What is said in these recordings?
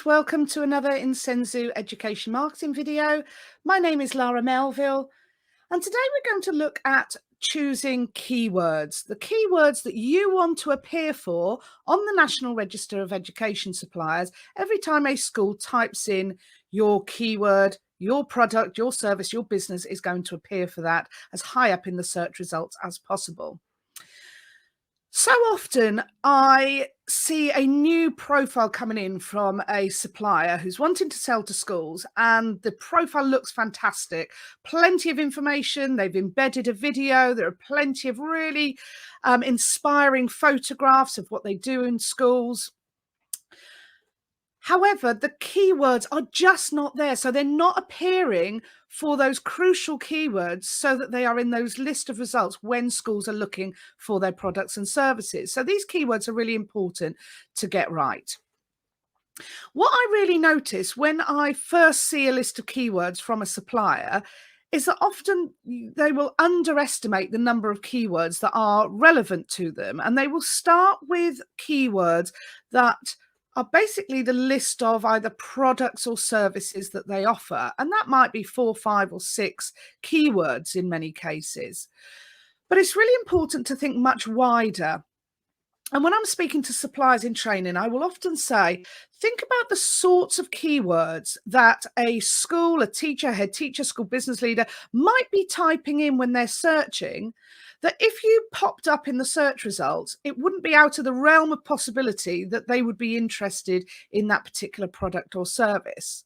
welcome to another Incensu Education Marketing video. My name is Lara Melville, and today we're going to look at choosing keywords, the keywords that you want to appear for on the National Register of Education Suppliers every time a school types in your keyword. Your product, your service, your business is going to appear for that as high up in the search results as possible. So often I see a new profile coming in from a supplier who's wanting to sell to schools, and the profile looks fantastic. Plenty of information. They've embedded a video. There are plenty of really inspiring photographs of what they do in schools. However, the keywords are just not there. So they're not appearing for those crucial keywords so that they are in those list of results when schools are looking for their products and services. So these keywords are really important to get right. What I really notice when I first see a list of keywords from a supplier is that often they will underestimate the number of keywords that are relevant to them, and they will start with keywords that are basically the list of either products or services that they offer. And that might be 4, 5 or 6 keywords in many cases. But it's really important to think much wider. And when I'm speaking to suppliers in training, I will often say, think about the sorts of keywords that a school, a teacher, head teacher, school business leader might be typing in when they're searching, that if you popped up in the search results, it wouldn't be out of the realm of possibility that they would be interested in that particular product or service.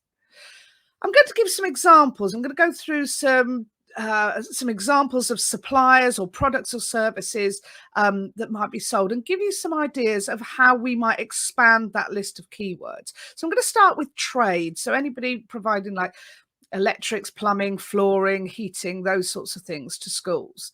I'm going to give some examples. I'm going to go through some examples of suppliers or products or services that might be sold, and give you some ideas of how we might expand that list of keywords. So I'm going to start with trade. So anybody providing like electrics, plumbing, flooring, heating, those sorts of things to schools.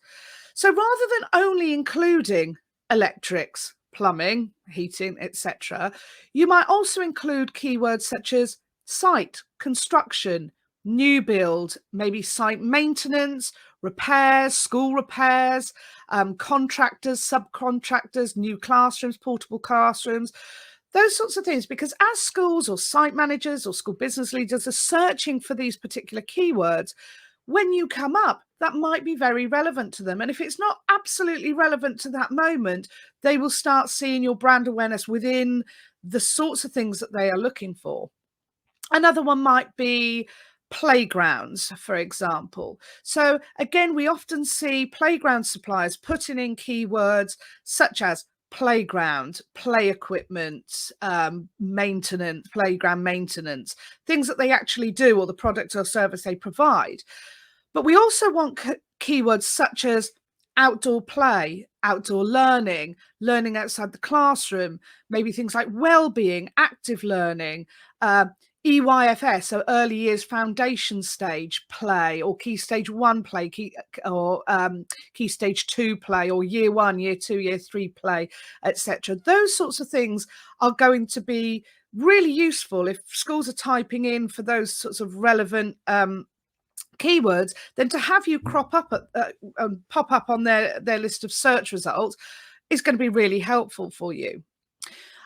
So rather than only including electrics, plumbing, heating, etc., you might also include keywords such as site, construction, new build, maybe site maintenance, repairs, school repairs, contractors, subcontractors, new classrooms, portable classrooms, those sorts of things. Because as schools or site managers or school business leaders are searching for these particular keywords, when you come up, that might be very relevant to them. And if it's not absolutely relevant to that moment, they will start seeing your brand awareness within the sorts of things that they are looking for. Another one might be playgrounds, for example. So again, we often see playground suppliers putting in keywords such as playground, play equipment, maintenance, playground maintenance, things that they actually do, or the product or service they provide. But we also want keywords such as outdoor play, outdoor learning, learning outside the classroom, maybe things like well-being, active learning, EYFS, so early years foundation stage play, or key stage 1 play, key stage 2 play, or year 1, year 2, year 3 play, etc. Those sorts of things are going to be really useful if schools are typing in for those sorts of relevant keywords. Then to have you crop up pop up on their list of search results is going to be really helpful for you.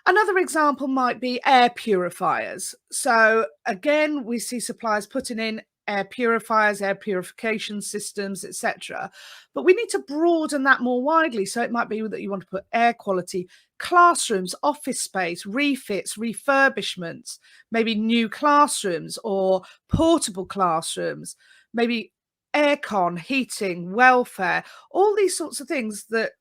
Another example might be air purifiers. So again, we see suppliers putting in air purifiers, air purification systems, etc. But we need to broaden that more widely. So it might be that you want to put air quality, classrooms, office space, refits, refurbishments, maybe new classrooms or portable classrooms, maybe aircon, heating, welfare, all these sorts of things that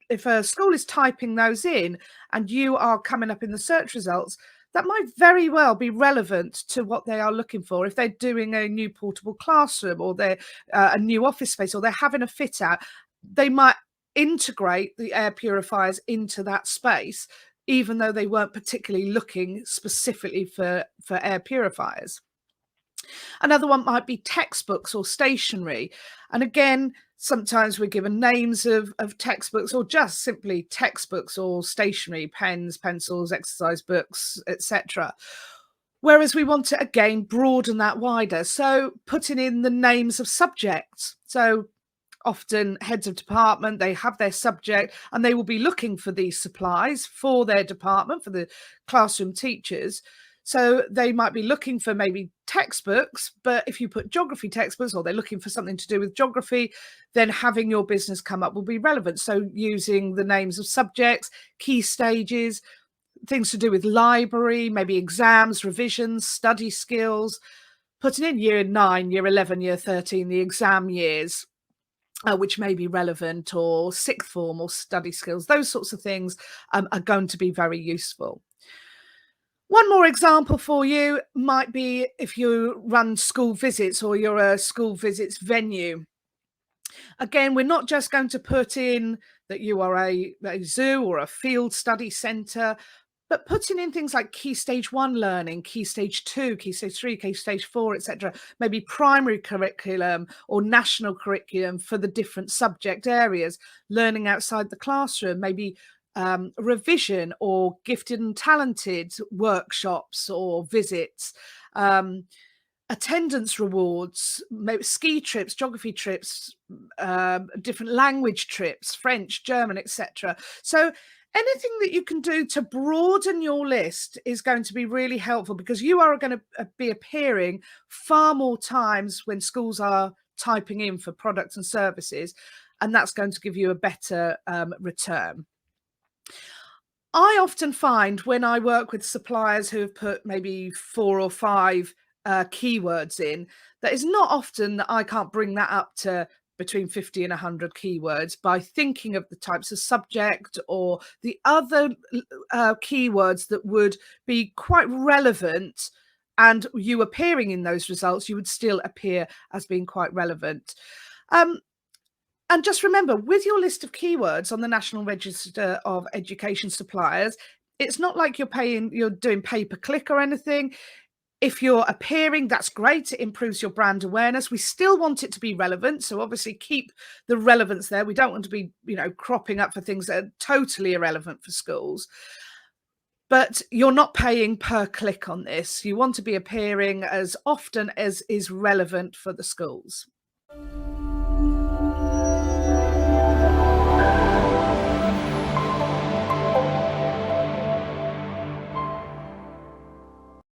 if a school is typing those in and you are coming up in the search results, that might very well be relevant to what they are looking for. If they're doing a new portable classroom, or they're a new office space, or they're having a fit out, they might integrate the air purifiers into that space, even though they weren't particularly looking specifically for air purifiers. Another one might be textbooks or stationery. And again, sometimes we're given names of textbooks, or just simply textbooks or stationery, pens, pencils, exercise books, etc. Whereas we want to, again, broaden that wider. So putting in the names of subjects. So often heads of department, they have their subject and they will be looking for these supplies for their department, for the classroom teachers. So they might be looking for maybe textbooks, but if you put geography textbooks, or they're looking for something to do with geography, then having your business come up will be relevant. So using the names of subjects, key stages, things to do with library, maybe exams, revisions, study skills, putting in year 9, year 11, year 13, the exam years, which may be relevant, or sixth form or study skills. Those sorts of things are going to be very useful. One more example for you might be if you run school visits or you're a school visits venue. Again, we're not just going to put in that you are a zoo or a field study centre, but putting in things like Key Stage 1 learning, Key Stage 2, Key Stage 3, Key Stage 4, etc. Maybe primary curriculum or national curriculum for the different subject areas, learning outside the classroom, maybe revision or gifted and talented workshops or visits, attendance rewards, maybe ski trips, geography trips, different language trips, French, German, etc. So anything that you can do to broaden your list is going to be really helpful, because you are going to be appearing far more times when schools are typing in for products and services, and that's going to give you a better return. I often find when I work with suppliers who have put maybe 4 or 5 keywords in, that it's not often that I can't bring that up to between 50 and 100 keywords by thinking of the types of subject or the other keywords that would be quite relevant, and you appearing in those results, you would still appear as being quite relevant. And just remember, with your list of keywords on the National Register of Education Suppliers, it's not like you're doing pay-per-click or anything. If you're appearing, that's great. It improves your brand awareness. We still want it to be relevant. So obviously keep the relevance there. We don't want to be, cropping up for things that are totally irrelevant for schools. But you're not paying per click on this. You want to be appearing as often as is relevant for the schools.